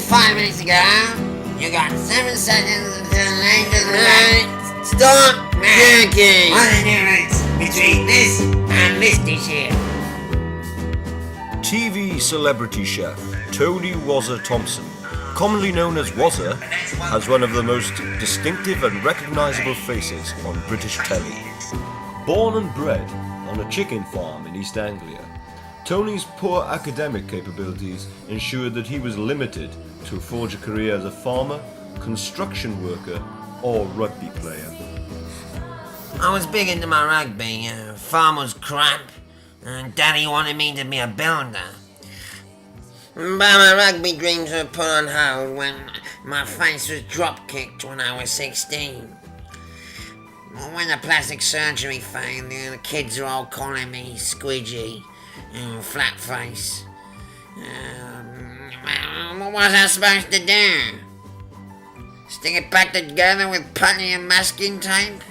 5 minutes to go. You got 7 seconds until the Angels right. Stop drinking. What's the difference between this and this dish here? TV celebrity chef Tony Wozza Thompson, commonly known as Wozza, has one of the most distinctive and recognisable faces on British telly. Born and bred on a chicken farm in East Anglia, Tony's poor academic capabilities ensured that he was limited to forge a career as a farmer, construction worker or rugby player. I was big into my rugby. Farm was crap, and Daddy wanted me to be a builder. But my rugby dreams were put on hold when my face was drop-kicked when I was 16. When the plastic surgery failed, the kids were all calling me squidgy and flat face. What was I supposed to do? Stick it back together with putty and masking tape?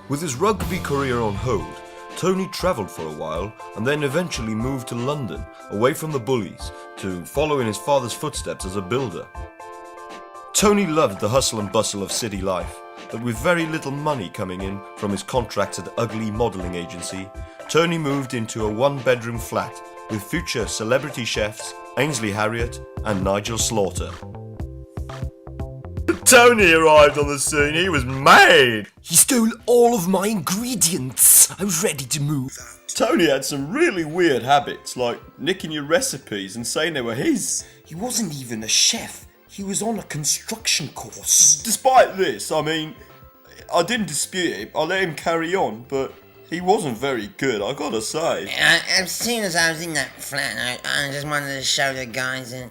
With his rugby career on hold, Tony travelled for a while and then eventually moved to London, away from the bullies, to follow in his father's footsteps as a builder. Tony loved the hustle and bustle of city life, but with very little money coming in from his contracts at Ugly modelling agency, Tony moved into a one-bedroom flat with future celebrity chefs Ainsley Harriott and Nigel Slaughter. Tony arrived on the scene, he was mad! He stole all of my ingredients. I was ready to move out. Tony had some really weird habits, like nicking your recipes and saying they were his. He wasn't even a chef. He was on a construction course. Despite this, I didn't dispute it. I let him carry on, but he wasn't very good, I gotta say. As soon as I was in that flat, I just wanted to show the guys that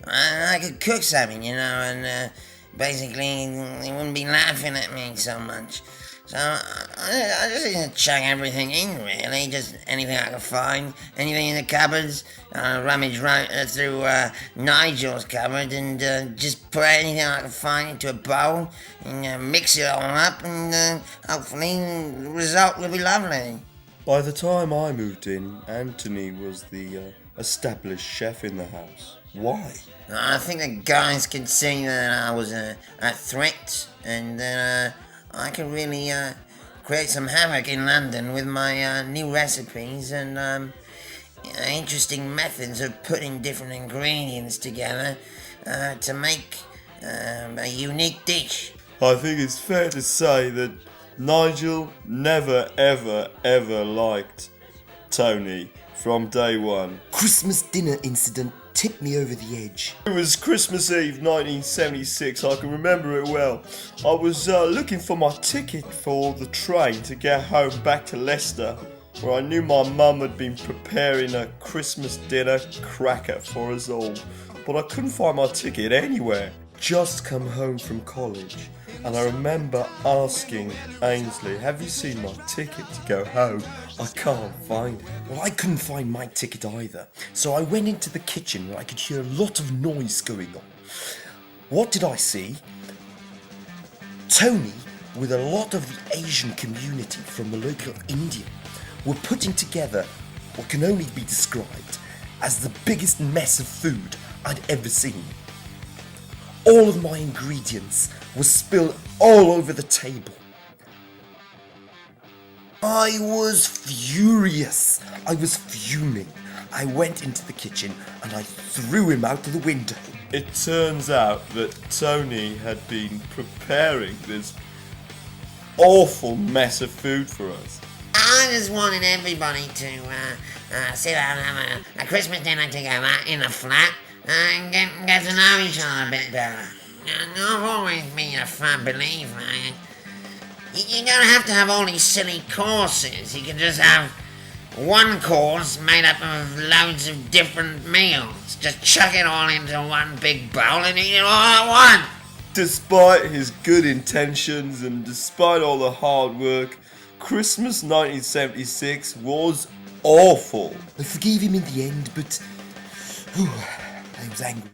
I could cook something, and basically they wouldn't be laughing at me so much. So I just used to chuck everything in, really. Just anything I could find, anything in the cupboards. Rummage right through Nigel's cupboard and just put anything I could find into a bowl and mix it all up, and hopefully the result will be lovely. By the time I moved in, Anthony was the established chef in the house. Why? I think the guys could see that I was a threat, and that I could really create some havoc in London with my new recipes and interesting methods of putting different ingredients together to make a unique dish. I think it's fair to say that Nigel never ever liked Tony from day one. Christmas dinner incident tipped me over the edge. It was Christmas Eve 1976, I can remember it well. I was looking for my ticket for the train to get home back to Leicester, where I knew my mum had been preparing a Christmas dinner cracker for us all, but I couldn't find my ticket anywhere. Just come home from college, and I remember asking Ainsley, have you seen my ticket to go home? I can't find it. Well, I couldn't find my ticket either, so I went into the kitchen where I could hear a lot of noise going on. What did I see? Tony, with a lot of the Asian community from the local India, were putting together what can only be described as the biggest mess of food I'd ever seen. All of my ingredients were spilled all over the table. I was furious. I was fuming. I went into the kitchen and I threw him out of the window. It turns out that Tony had been preparing this awful mess of food for us. I just wanted everybody to sit down and have a Christmas dinner together in a flat and get to know each other a bit better. I've always been a firm believer. You don't have to have all these silly courses. You can just have one course made up of loads of different meals. Just chuck it all into one big bowl and eat it all at once. Despite his good intentions and despite all the hard work, Christmas 1976 was awful. I forgave him in the end, but I was angry.